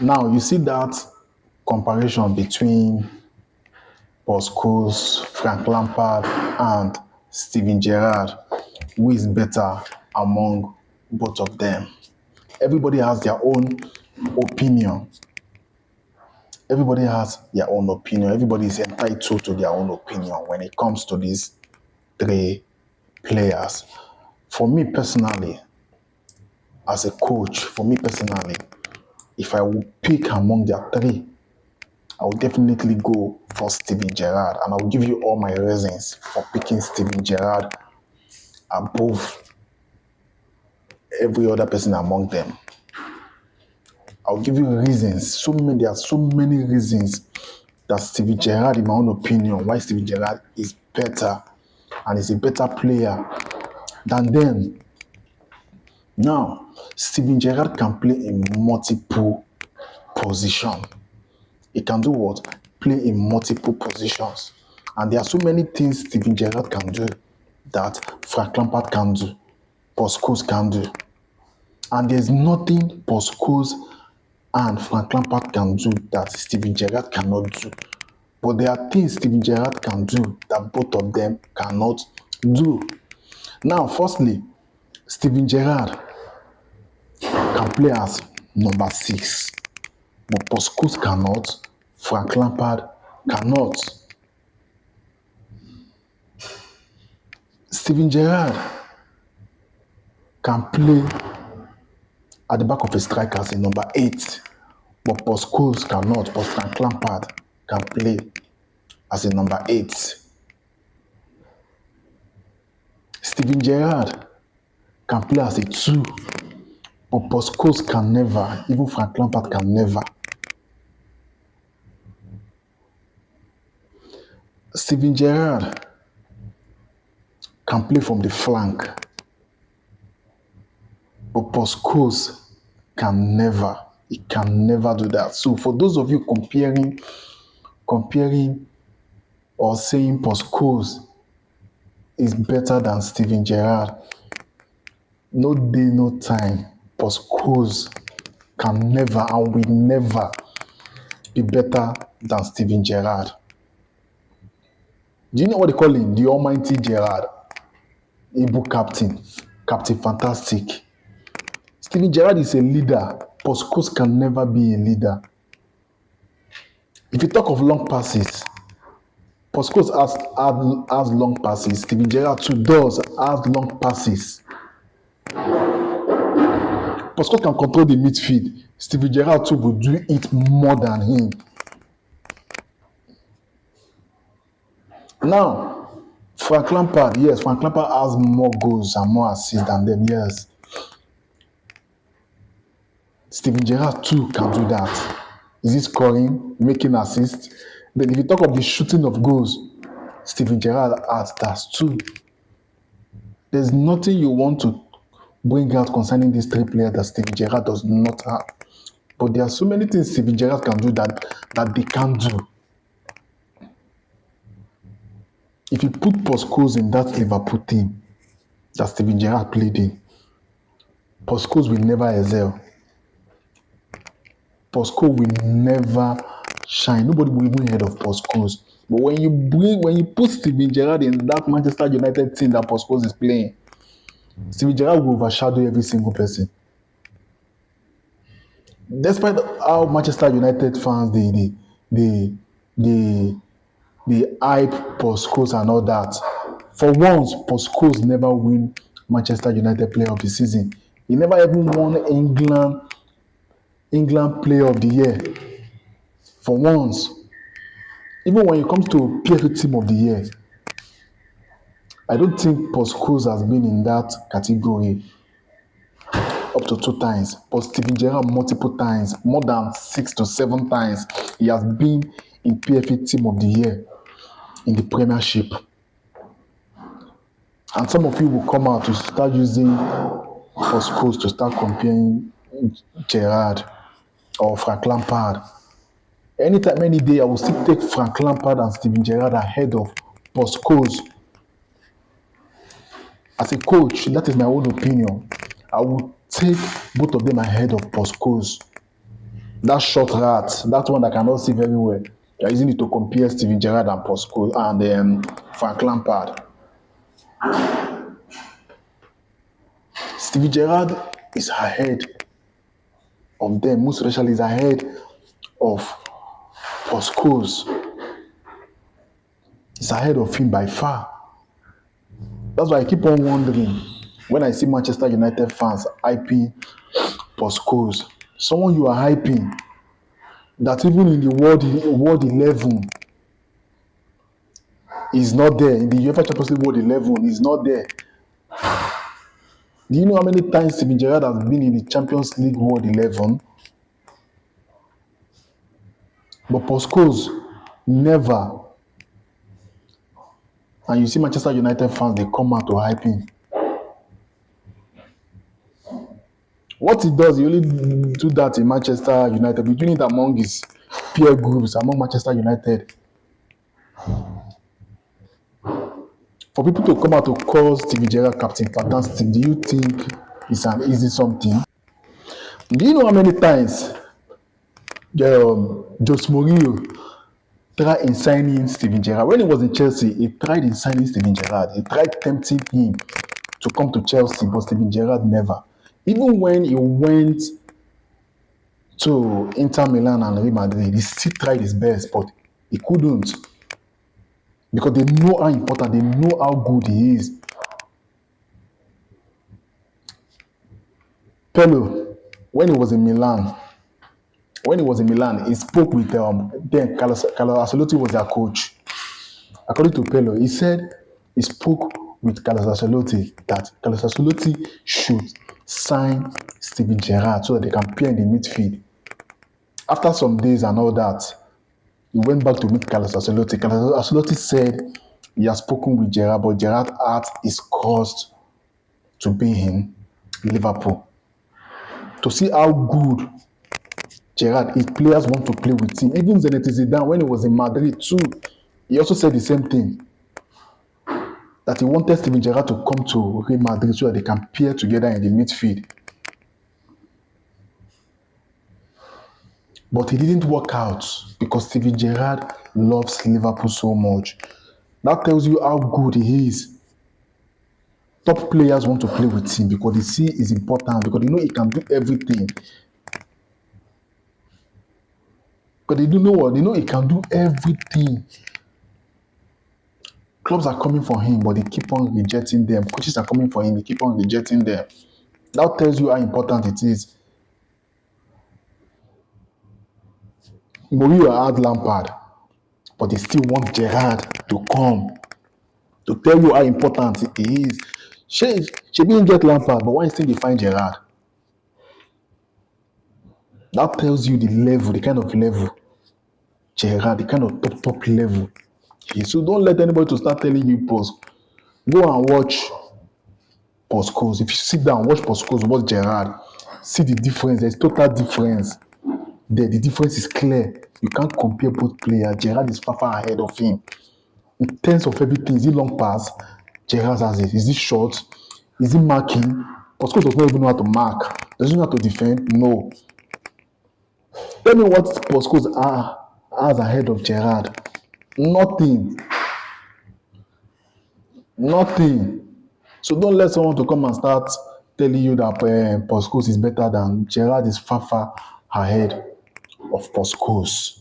Now you see that comparison between Paul Scholes, Frank Lampard, and Steven Gerrard. Who is better among both of them? Everybody has their own opinion. Everybody has their own opinion. Everybody is entitled to their own opinion when it comes to these three players. For me personally, as a coach, if I would pick among the three, I would definitely go for Steven Gerrard, and I'll give you all my reasons for picking Steven Gerrard above every other person among them. I'll give you reasons. There are so many reasons that Steven Gerrard, in my own opinion, why Steven Gerrard is better and is a better player than them. Now, Steven Gerrard can play in multiple positions. He can do what? Play in multiple positions. And there are so many things Steven Gerrard can do that Frank Lampard can do, Paul Scholes can do. And there's nothing Paul Scholes and Frank Lampard can do that Steven Gerrard cannot do. But there are things Steven Gerrard can do that both of them cannot do. Now, firstly, Steven Gerrard can play as number 6. But Paul Scholes cannot, Frank Lampard cannot. Steven Gerrard can play at the back of a striker as a number 8. But Paul Scholes cannot, but Frank Lampard can play as a number 8. Steven Gerrard can play as a 2. But Paul Scholes can never, even Frank Lampard can never. Steven Gerrard can play from the flank. But Paul Scholes can never. He can never do that. So for those of you comparing or saying Paul Scholes is better than Steven Gerrard, no day, no time, Paul Scholes can never and will never be better than Steven Gerrard. Do you know what they call him? The almighty Gerrard. Igbo captain. Captain Fantastic. Steven Gerrard is a leader. Paul Scholes can never be a leader. If you talk of long passes, Paul Scholes has long passes. Steven Gerrard too has long passes. Paul Scholes can control the midfield. Steven Gerrard too will do it more than him. Now, Frank Lampard has more goals and more assists than them, yes. Steven Gerrard too can do that. Is he scoring, making assists? Then if you talk of the shooting of goals, Steven Gerrard has that too. There's nothing you want to bring out concerning these three players that Steven Gerrard does not have. But there are so many things Steven Gerrard can do that they can't do. If you put Paul Scholes in that Liverpool team that Steven Gerrard played in, Paul Scholes will never excel. Paul Scholes will never shine. Nobody will even hear of Paul Scholes. But when you put Steven Gerrard in that Manchester United team that Paul Scholes is playing, Steven Gerrard will overshadow every single person. Despite how Manchester United fans they hype Paul Scholes and all that, for once Paul Scholes never win Manchester United Player of the Season. He never even won England Player of the Year. For once. Even when it comes to PFA Team of the Year, I don't think Paul Scholes has been in that category up to 2 times. But Steven Gerrard multiple times, more than 6 to 7 times, he has been in PFA Team of the Year in the Premiership. And some of you will come out to start using Paul Scholes to start comparing Gerrard or Frank Lampard. Anytime, any day, I will still take Frank Lampard and Steven Gerrard ahead of Paul Scholes. As a coach, that is my own opinion. I will take both of them ahead of Paul Scholes. That short rat, that one that cannot see very well. You're using it to compare Steven Gerrard and Paul Scholes and Frank Lampard. Steven Gerrard is ahead of them, most especially is ahead of Paul Scholes. He's ahead of him by far. That's why I keep on wondering when I see Manchester United fans hyping Paul Scholes. Someone you are hyping that even in the world 11 is not there. In the UEFA Champions League world 11 is not there. Do you know how many times Steven Gerrard has been in the Champions League world 11? But Paul Scholes never. And you see Manchester United fans, they come out to hype him. What he does, he only do that in Manchester United. He's doing it among his peer groups, among Manchester United. For people to come out to call Steven Gerrard captain fantastic, do you think it's an easy something? Do you know how many times Jose Mourinho tried in signing Steven Gerrard? When he was in Chelsea, he tried in signing Steven Gerrard. He tried tempting him to come to Chelsea, but Steven Gerrard never. Even when he went to Inter Milan and Real Madrid, he still tried his best, but he couldn't. Because they know how important, they know how good he is. Pello, when he was in Milan, he spoke with then Carlos Ancelotti was their coach. According to Pello, he said he spoke with Carlos Ancelotti that Carlos Ancelotti should sign Steven Gerrard so that they can play in the midfield. After some days and all that, he went back to meet Carlos Ancelotti. Carlos Ancelotti said he has spoken with Gerrard, but Gerrard's heart is caused to be in Liverpool. To see how good Gerrard, his players want to play with him. Even Zinedine Zidane, when he was in Madrid too, he also said the same thing. That he wanted Steven Gerrard to come to Real Madrid so that they can pair together in the midfield. But it didn't work out because Steven Gerrard loves Liverpool so much. That tells you how good he is. Top players want to play with him because they see is important, because they know he can do everything. But they do know what? They know he can do everything. Clubs are coming for him, but they keep on rejecting them. Coaches are coming for him, they keep on rejecting them. That tells you how important it is. Mourinho had Lampard, but they still want Gerrard to come to tell you how important it is. She didn't get Lampard, but why still they find Gerrard? That tells you the level, the kind of level Gerrard, the kind of top level. So don't let anybody to start telling you pause. Go and watch Paul Scholes. If you sit down, watch Paul Scholes, watch Gerrard, see the difference. There's total difference. The difference is clear. You can't compare both players. Gerrard is far ahead of him. In terms of everything, is it long pass? Gerrard has it. Is it short? Is it marking? Paul Scholes does not even know how to mark. Doesn't know how to defend? No. Tell me what Paul Scholes has ahead of Gerrard. Nothing. So don't let someone to come and start telling you that Paul Scholes is better than Gerrard is far ahead of Paul Scholes.